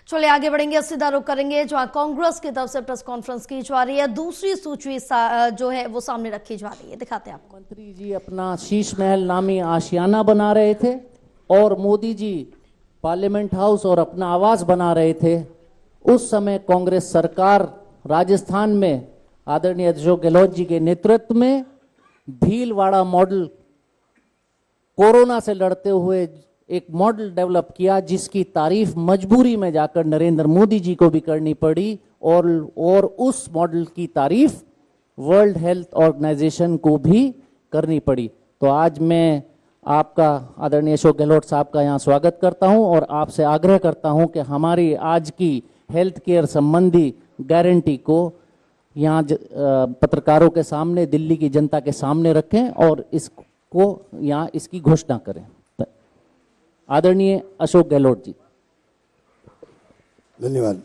चलिए आगे बढ़ेंगे, सीधा रुख करेंगे जहां कांग्रेस की तरफ से प्रेस कॉन्फ्रेंस की जा रही है। दूसरी सूची जो है वो सामने रखी जा रही है, दिखाते हैं आपको। मंत्री जी अपना शीश महल नामी आशियाना बना रहे थे और मोदी जी पार्लियामेंट हाउस और अपना आवास बना रहे थे। उस समय कांग्रेस सरकार राजस्थान में आदरणीय अशोक गहलोत जी के नेतृत्व में भीलवाड़ा मॉडल कोरोना से लड़ते हुए एक मॉडल डेवलप किया, जिसकी तारीफ मजबूरी में जाकर नरेंद्र मोदी जी को भी करनी पड़ी और उस मॉडल की तारीफ वर्ल्ड हेल्थ ऑर्गेनाइजेशन को भी करनी पड़ी। तो आज मैं आपका आदरणीय अशोक गहलोत साहब का यहाँ स्वागत करता हूँ और आपसे आग्रह करता हूँ कि हमारी आज की हेल्थ केयर संबंधी गारंटी को यहाँ पत्रकारों के सामने, दिल्ली की जनता के सामने रखें और इसको यहाँ इसकी घोषणा करें। आदरणीय अशोक गहलोत जी। धन्यवाद।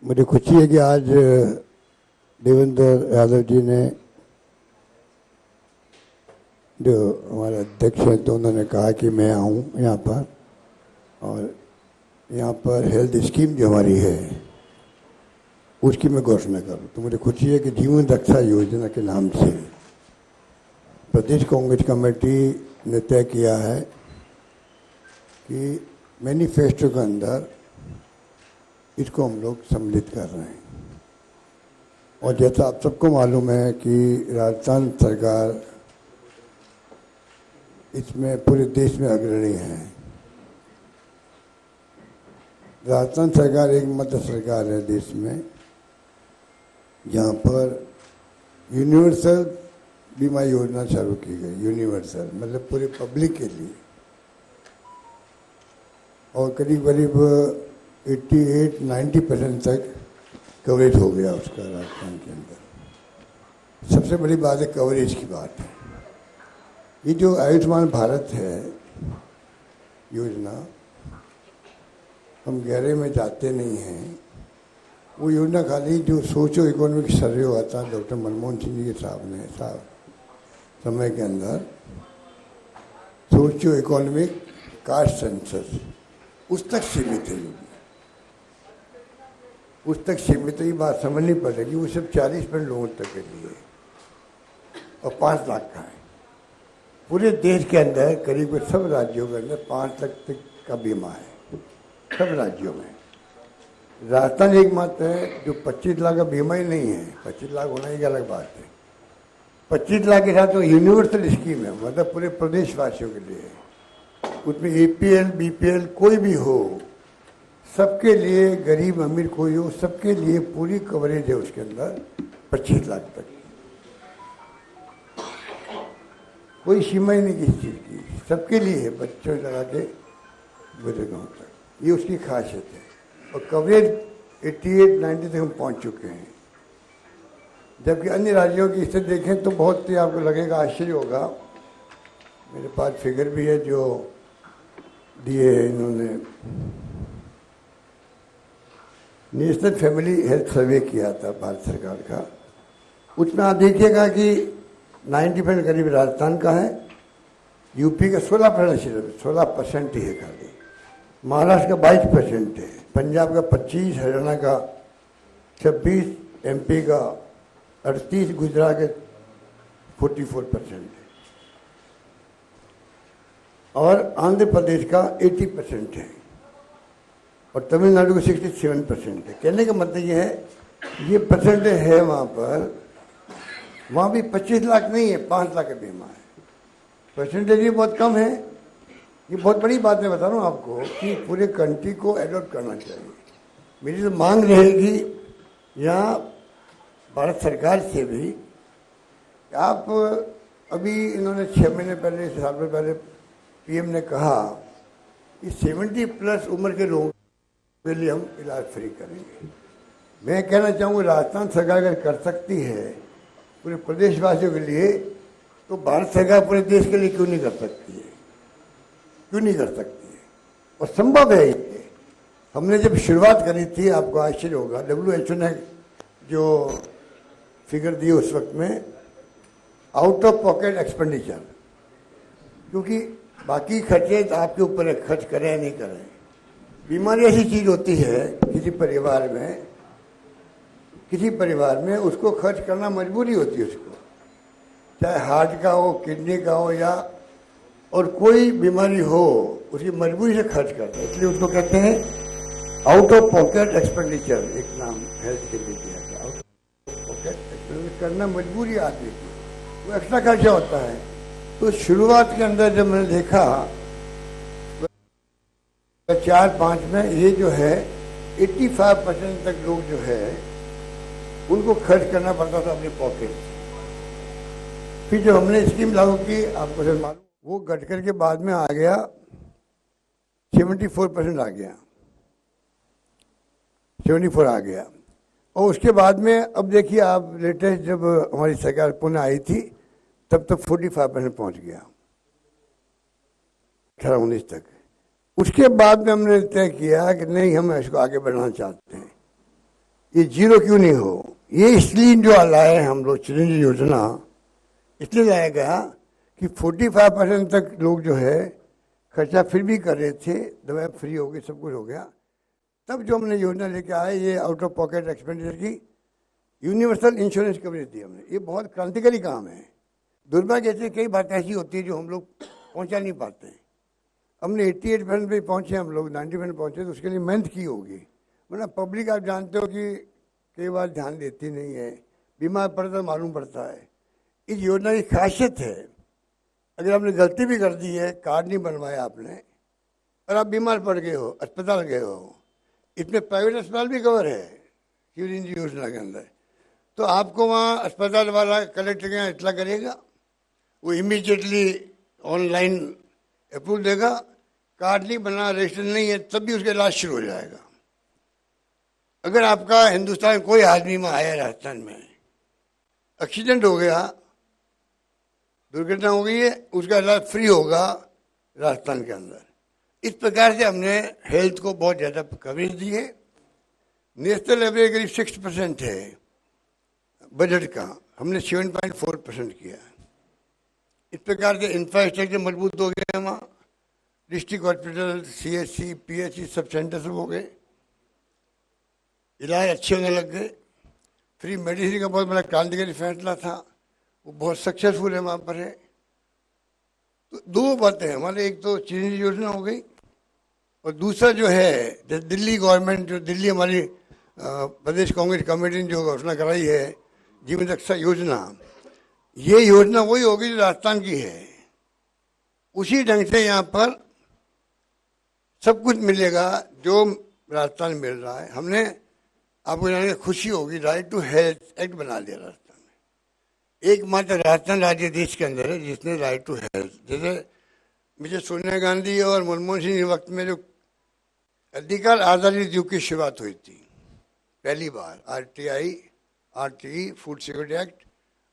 मुझे खुशी है कि आज देवेंद्र यादव जी ने, जो हमारे अध्यक्ष हैं, तो उन्होंने कहा कि मैं आऊँ यहाँ पर और यहाँ पर हेल्थ स्कीम जो हमारी है उसकी मैं घोषणा करूँ। तो मुझे खुशी है कि जीवन रक्षा योजना के नाम से प्रदेश कांग्रेस कमेटी ने तय किया है कि मैनिफेस्टो के अंदर इसको हम लोग सम्मिलित कर रहे हैं। और जैसा आप सबको मालूम है कि राजस्थान सरकार इसमें पूरे देश में अग्रणी है। राजस्थान सरकार एकमात्र सरकार है देश में जहाँ पर यूनिवर्सल बीमा योजना चालू की गई। यूनिवर्सल मतलब पूरे पब्लिक के लिए, और करीब करीब 88-90% तक कवरेज हो गया उसका राजस्थान के अंदर। सबसे बड़ी बात है कवरेज की बात है। ये जो आयुष्मान भारत है योजना, हम गहरे में जाते नहीं हैं। वो योजना खाली जो सोचो इकोनॉमिक सर्वे हुआ था डॉक्टर मनमोहन सिंह जी के साहब समय के अंदर, सोचो इकोनॉमिक कास्ट सेंसस, उस तक सीमित है योजना, उस तक सीमित है। ये बात समझनी पड़ेगी। वो सिर्फ 40% लोगों तक के लिए और 5 लाख का है। पूरे देश के अंदर करीब सब राज्यों के अंदर 5 लाख तक का बीमा है, सब राज्यों में। राजस्थान एकमात्र है जो 25 लाख का बीमा ही नहीं है। 25 लाख होना एक अलग बात है। 25 लाख के साथ तो यूनिवर्सल स्कीम है, मतलब पूरे प्रदेशवासियों के लिए। उसमें APL BPL कोई भी हो, सबके लिए, गरीब अमीर कोई हो, सबके लिए पूरी कवरेज है उसके अंदर 25 लाख तक। कोई सीमा ही नहीं किसी चीज़ की, सबके लिए है, बच्चों से लगा के बुजुर्गों तक। ये उसकी खासियत है। और कवरेज 88-90 तक हम पहुंच चुके हैं। जबकि अन्य राज्यों की स्थिति देखें तो बहुत ही आपको लगेगा, आश्चर्य होगा। मेरे पास फिगर भी है जो दिए है इन्होंने। नेशनल फैमिली हेल्थ सर्वे किया था भारत सरकार का। उसमें आप देखिएगा कि 90% करीब राजस्थान का है, यूपी का 16% ही है खाली, महाराष्ट्र का 22% है, पंजाब का 25%, हरियाणा का 26%, MP का 38%, गुजरात के 44% है और आंध्र प्रदेश का 80% है और तमिलनाडु का 67% है। कहने का मतलब ये है, ये परसेंटेज है वहाँ पर। वहाँ भी 25 लाख नहीं है, 5 लाख का बीमा है। परसेंटेज ये बहुत कम है। ये बहुत बड़ी बात मैं बता रहा हूँ आपको कि पूरे कंट्री को एडॉप्ट करना चाहिए। मेरी तो मांग रहेगी यहाँ भारत सरकार से भी। आप अभी इन्होंने 6 महीने पहले, साल भर पहले PM ने कहा कि 70+ उम्र के लोगों के लिए हम इलाज फ्री करेंगे। मैं कहना चाहूँगा राजस्थान सरकार अगर कर सकती है पूरे प्रदेशवासियों के लिए, तो भारत सरकार पूरे देश के लिए क्यों नहीं कर सकती है? क्यों नहीं कर सकती है? और संभव है ये। हमने जब शुरुआत करी थी, आपको आश्चर्य होगा, WHO ने जो फिगर दी उस वक्त में, आउट ऑफ पॉकेट एक्सपेंडिचर क्योंकि बाकी खर्चे तो आपके ऊपर है, खर्च करें या नहीं करें। बीमारी ऐसी चीज होती है किसी परिवार में उसको खर्च करना मजबूरी होती है उसको, चाहे हार्ट का हो, किडनी का हो, या और कोई बीमारी हो, उसकी मजबूरी से खर्च करता है। इसलिए उसको कहते हैं आउट ऑफ पॉकेट एक्सपेंडिचर, एक नाम हेल्थ के लिए दिया गया। आउट ऑफ पॉकेट एक्सपेंडिचर करना मजबूरी आदमी की, वो एक्स्ट्रा खर्चा होता है। तो शुरुआत के अंदर जब मैंने देखा 4-5 में ये जो है 85% तक लोग जो है उनको खर्च करना पड़ता था अपने पॉकेट से। फिर जो हमने स्कीम लागू की, आपको सर मालूम, वो घट करके बाद में आ गया 74% आ गया, 74 आ गया। और उसके बाद में अब देखिए आप, लेटेस्ट जब हमारी सरकार पुनः आई थी तब तक 45% पहुंच गया, 18-19 तक। उसके बाद में हमने तय किया कि नहीं, हम इसको आगे बढ़ाना चाहते हैं, ये जीरो क्यों नहीं हो। ये इसलिए जो लाए हम लोग चिरंजीवी योजना, इसलिए लाया गया कि 45% तक लोग जो है खर्चा फिर भी कर रहे थे, दवाई फ्री हो गई, सब कुछ हो गया। तब जो हमने योजना लेके आए, ये आउट ऑफ पॉकेट एक्सपेंडिचर की यूनिवर्सल इंश्योरेंस कवरेज दी हमने। ये बहुत क्रांतिकारी काम है। दुर्भाग्य से कई बातें ऐसी होती है जो हम लोग पहुंचा नहीं पाते हैं। हमने 88% पे पहुंचे, हम लोग 90% पहुंचे, तो उसके लिए मेहनत की होगी, वरना पब्लिक आप जानते हो कि कई बार ध्यान देती नहीं है, बीमार पड़ता मालूम पड़ता है। इस योजना की खासियत है, अगर आपने गलती भी कर दी है, कार्ड नहीं बनवाया आपने, और आप बीमार पड़ गए हो, अस्पताल गए हो, इसमें प्राइवेट अस्पताल भी कवर है चिरंजीवी योजना के अंदर, तो आपको वहाँ अस्पताल वाला कलेक्टर के यहाँ इतला करेगा, वो इमीडिएटली ऑनलाइन अप्रूव देगा। कार्ड नहीं बना, रजिस्टर नहीं है, तब भी उसका इलाज शुरू हो जाएगा। अगर आपका हिंदुस्तान में कोई आदमी में आया, राजस्थान में एक्सीडेंट हो गया, दुर्घटना हो गई है, उसका इलाज फ्री होगा राजस्थान के अंदर। इस प्रकार से हमने हेल्थ को बहुत ज़्यादा कवरेज दी है। नेशनल एवरेज करीब 6% है बजट का, हमने 7.4% किया। इस प्रकार से इंफ्रास्ट्रक्चर मजबूत हो गया है, वहाँ district hospital, CHC, PHC sub centre सब हो गए, इलाज अच्छे होने लग गए। फ्री मेडिसिन का बहुत बड़ा क्रांतिकारी फैसला था, वो बहुत सक्सेसफुल है, वहाँ पर है। तो दो बातें हैं हमारे, एक तो चिरंजीवी योजना हो गई, और दूसरा जो है दिल्ली गवर्नमेंट, जो दिल्ली हमारी प्रदेश कांग्रेस कमेटी ने जो घोषणा कराई है जीवन रक्षा योजना, ये योजना वही होगी जो राजस्थान की है। उसी ढंग से यहाँ पर सब कुछ मिलेगा जो राजस्थान में मिल रहा है। हमने, आपको जाने की खुशी होगी, राइट टू हेल्थ एक्ट बना दिया राजस्थान में। एकमात्र राजस्थान राज्य देश के अंदर है जिसने राइट टू हेल्थ, जैसे मुझे सोनिया गांधी और मनमोहन सिंह के वक्त में जो अधिकार आधारित युग की शुरुआत हुई थी, पहली बार RTE फूड सिक्योरिटी एक्ट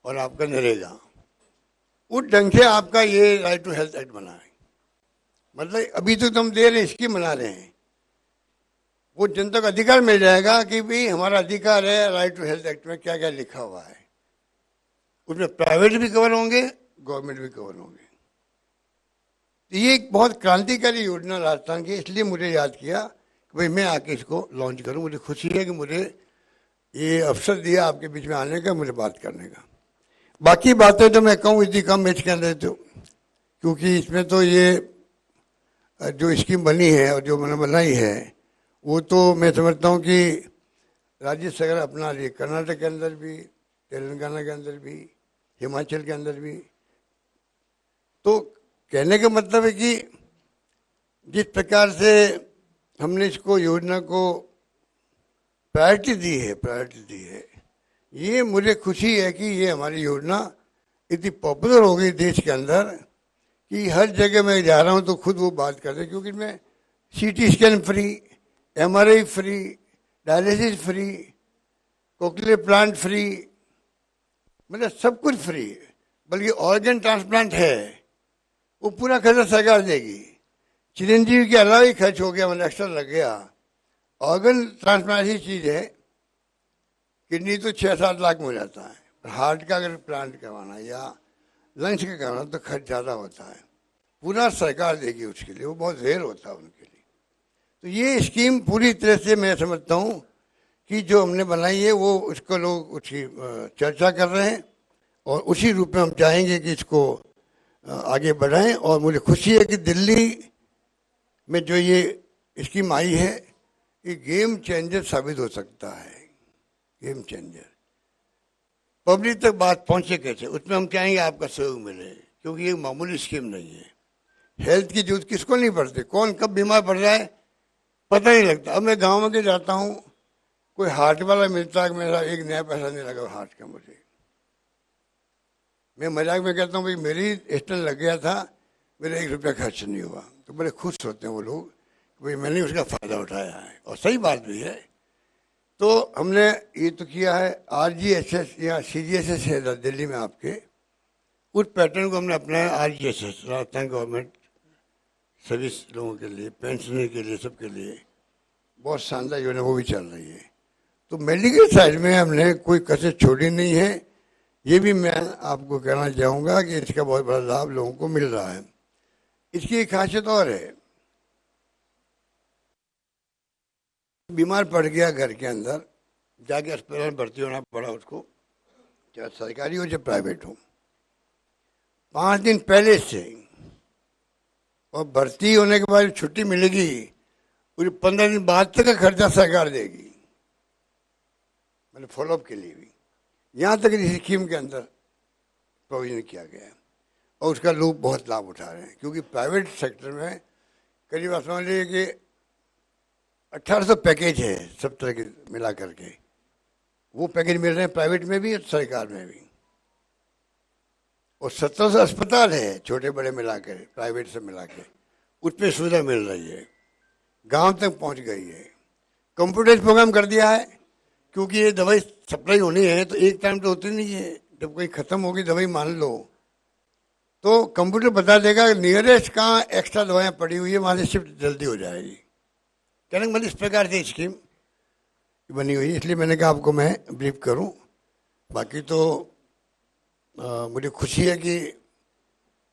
और आपका नरेगा, उस ढंग से आपका ये राइट टू हेल्थ एक्ट बना है। मतलब अभी तो हम दे रहे हैं, स्कीम बना रहे हैं, वो जनता को अधिकार मिल जाएगा कि भाई हमारा अधिकार है। राइट टू हेल्थ एक्ट में क्या क्या लिखा हुआ है, उसमें प्राइवेट भी कवर होंगे, गवर्नमेंट भी कवर होंगे। तो ये एक बहुत क्रांतिकारी योजना राजस्थान की, इसलिए मुझे याद किया कि भाई मैं आके इसको लॉन्च करूं। मुझे खुशी है कि मुझे ये अवसर दिया आपके बीच में आने का, मुझे बात करने का। बाकी बातें तो मैं कहूँ इतनी कम एज के अंदर, तो क्योंकि इसमें तो ये जो स्कीम बनी है और जो मैंने बनाई है, वो तो मैं समझता हूँ कि राज्य सरकार अपना रही है, कर्नाटक के अंदर भी, तेलंगाना के अंदर भी, हिमाचल के अंदर भी। तो कहने का मतलब है कि जिस प्रकार से हमने इसको योजना को प्रायोरिटी दी है, ये मुझे खुशी है कि ये हमारी योजना इतनी पॉपुलर हो गई देश के अंदर कि हर जगह मैं जा रहा हूँ तो खुद वो बात करते हैं, क्योंकि मैं CT scan free, MRI free, dialysis free, cochlear plant free, मतलब सब कुछ फ्री। बल्कि ऑर्गन ट्रांसप्लांट है, वो पूरा खर्चा सरकार देगी। चिरंजीवी के अलावा ही खर्च हो गया, मतलब एक्स्ट्रा लग गया। ऑर्गन ट्रांसप्लांट ऐसी चीज़ है, किडनी तो 6-7 लाख में हो जाता है, हार्ट का अगर प्लांट करवाना या लंग्स का करवाना तो खर्च ज़्यादा होता है। पूरा सरकार देगी उसके लिए, वो बहुत रेयर होता है उनके लिए। तो ये स्कीम पूरी तरह से मैं समझता हूँ कि जो हमने बनाई है वो उसको लोग उसकी चर्चा कर रहे हैं और उसी रूप में हम चाहेंगे कि इसको आगे बढ़ाएं। और मुझे खुशी है कि दिल्ली में जो ये स्कीम आई है ये गेम चेंजर साबित हो सकता है, गेम चेंजर। पब्लिक तक बात पहुंचे कैसे, उसमें हम चाहेंगे आपका सहयोग मिले, क्योंकि ये मामूली स्कीम नहीं है। हेल्थ की जरूरत किसको नहीं पड़ती, कौन कब बीमार पड़ जाए पता नहीं लगता। अब मैं गाँव में जाता हूँ, कोई हार्ट वाला मिलता है, मेरा एक नया पैसा नहीं लगा हार्ट का मुझे। मैं मजाक में कहता हूँ भाई मेरी स्टेंट लग गया था, मेरा 1 रुपया खर्च नहीं हुआ। तो बड़े खुश होते हैं वो लोग, भाई मैंने उसका फ़ायदा उठाया है, और सही बात भी है। तो हमने ये तो किया है, RGSS या CGSS है दिल्ली में आपके, उस पैटर्न को हमने अपनाया। RGSS राजस्थान गवर्नमेंट सर्विस लोगों के लिए, पेंशनर के लिए, सबके लिए बहुत शानदार योजना वो भी चल रही है। तो मेडिकल साइड में हमने कोई कसर छोड़ी नहीं है। ये भी मैं आपको कहना चाहूँगा कि इसका बहुत बड़ा लाभ लोगों को मिल रहा है। इसकी एक खासियत और है, बीमार पड़ गया घर के अंदर, जाके अस्पताल में भर्ती होना पड़ा उसको, चाहे सरकारी हो चाहे प्राइवेट हो, 5 दिन पहले से, और भर्ती होने के बाद छुट्टी मिलेगी, पूरे 15 दिन बाद तक का खर्चा सरकार देगी, मतलब फॉलोअप के लिए भी। यहाँ तक इस स्कीम के अंदर प्रोविजन किया गया है और उसका लोग बहुत लाभ उठा रहे हैं। क्योंकि प्राइवेट सेक्टर में करीब आप समझ लीजिए कि 1800 पैकेज है सब तरह के मिला करके, वो पैकेज मिल रहे हैं प्राइवेट में भी और सरकार में भी। और 1700 अस्पताल है छोटे बड़े मिला कर, प्राइवेट से मिला के, उसमें सुविधा मिल रही है, गांव तक पहुंच गई है। कंप्यूटराइज प्रोग्राम कर दिया है, क्योंकि ये दवाई सप्लाई होनी है तो एक टाइम तो होती नहीं है, जब कहीं खत्म होगी दवाई मान लो तो कंप्यूटर बता देगा नियरेस्ट कहाँ एक्स्ट्रा दवाइयाँ पड़ी हुई है, वहाँ से शिफ्ट जल्दी हो जाएगी। कहने का मतलब इस प्रकार से स्कीम बनी हुई है, इसलिए मैंने कहा आपको मैं ब्रीफ करूं। बाकी तो मुझे खुशी है कि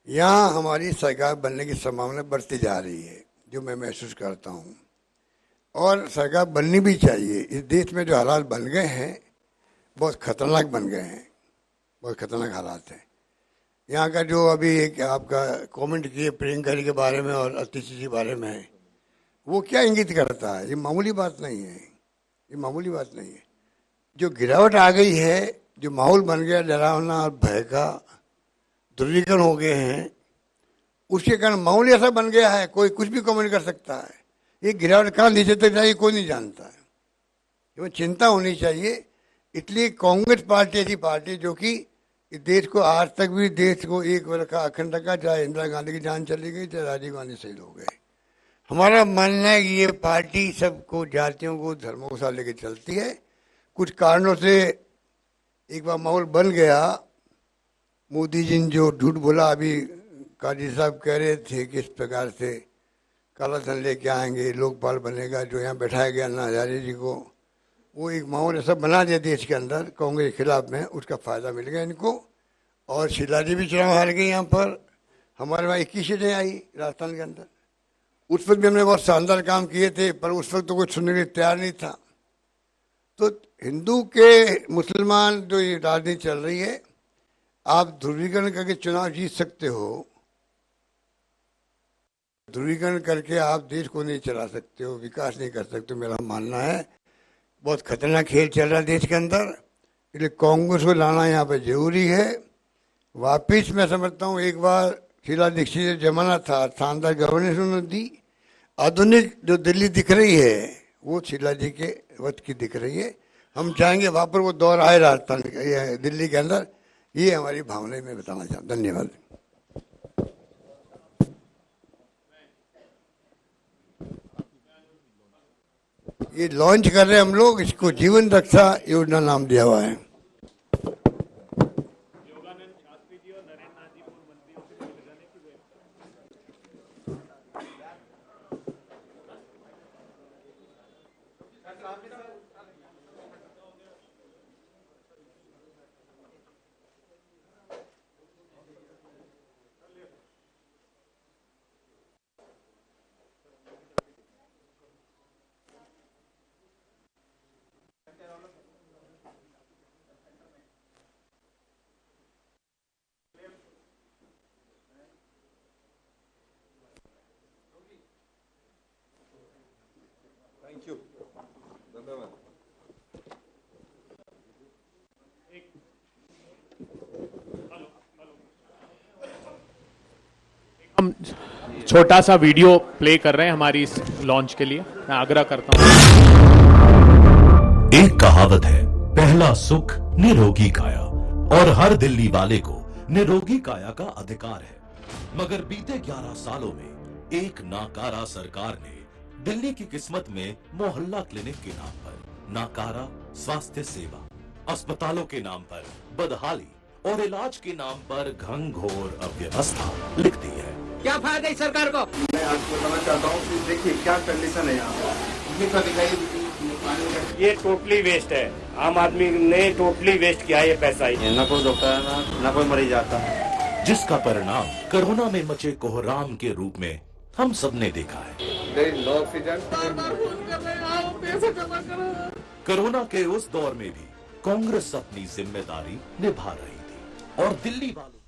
यहाँ हमारी सरकार बनने की संभावना बढ़ती जा रही है, जो मैं महसूस करता हूँ, और सरकार बननी भी चाहिए। इस देश में जो हालात बन गए हैं बहुत खतरनाक बन गए हैं, बहुत खतरनाक हालात हैं। यहाँ का जो अभी एक आपका कमेंट किए प्रियंका जी के बारे में और अतिश जी के बारे में, वो क्या इंगित करता है? ये मामूली बात नहीं है, ये मामूली बात नहीं है। जो गिरावट आ गई है, जो माहौल बन गया डरावना और भय का, ध्रुवीकरण हो गए हैं, उसके कारण माहौल ऐसा बन गया है कोई कुछ भी कमेंट कर सकता है। ये गिरावट कहाँ नीचे तक जाएगी कोई नहीं जानता है, ये चिंता होनी चाहिए। इसलिए कांग्रेस पार्टी ऐसी पार्टी जो कि देश को आज तक भी देश को एक वर्ष का अखंड रखा, चाहे इंदिरा गांधी की जान चली गई चाहे राजीव गांधी शहीद हो गए। हमारा मानना है कि ये पार्टी सबको, जातियों को, धर्मों को साथ लेके चलती है। कुछ कारणों से एक बार माहौल बन गया, मोदी जी ने जो झूठ बोला, अभी काजी साहब कह रहे थे कि इस प्रकार से काला धन लेके आएंगे, लोकपाल बनेगा, जो यहाँ बैठाया गया अन्ना हजारे जी को, वो एक माहौल ऐसा बना दिया देश के अंदर कांग्रेस के खिलाफ में, उसका फायदा मिल गया इनको। और शीला जी भी चुनाव हार गई यहाँ पर, हमारे वहाँ 21 सीटें आई राजस्थान के अंदर। उस वक्त भी हमने बहुत शानदार काम किए थे, पर उस वक्त तो कोई सुनने के लिए तैयार नहीं था। तो हिंदू के मुसलमान जो ये राजनीति चल रही है, आप ध्रुवीकरण करके चुनाव जीत सकते हो, ध्रुवीकरण करके आप देश को नहीं चला सकते हो, विकास नहीं कर सकते हो। मेरा मानना है बहुत खतरनाक खेल चल रहा है देश के अंदर, इसलिए कांग्रेस को लाना यहाँ पे जरूरी है। वापिस मैं समझता हूँ एक बार शीला दीक्षित जमाना था, शानदार गवर्नेंस उन्होंने दी, आधुनिक जो दिल्ली दिख रही है वो शीला जी के वक्त की दिख रही है। हम चाहेंगे वहाँ पर वो दौर आए राजस्थान के, दिल्ली के अंदर। ये हमारी भावना में बताना चाहता हूँ। धन्यवाद। ये लॉन्च कर रहे हैं हम लोग, इसको जीवन रक्षा योजना नाम दिया हुआ है। हम छोटा सा वीडियो प्ले कर रहे हैं हमारी इस लॉन्च के लिए। मैं आग्रह करता हूं। एक कहावत है, पहला सुख निरोगी काया, और हर दिल्ली वाले को निरोगी काया का अधिकार है। मगर बीते 11 सालों में एक नाकारा सरकार ने दिल्ली की किस्मत में मोहल्ला क्लिनिक के नाम पर नाकारा स्वास्थ्य सेवा, अस्पतालों के नाम पर बदहाली और इलाज के नाम पर घंघोर अव्यवस्था लिख दी है। क्या फायदा है सरकार को? मैं आपको बताना चाहता हूँ कि देखिए क्या कंडीशन है यहाँ पर। ये तो दिखाई, ये टोटली वेस्ट है। आम आदमी ने टोटली वेस्ट किया ये पैसा ही। न कोई डॉक्टर है ना कोई मरीज आता है, जिसका परिणाम कोरोना में मचे कोहराम के रूप में हम सबने देखा है। No oxygen. कोरोना के उस दौर में भी कांग्रेस अपनी जिम्मेदारी निभा रही थी और दिल्ली वालों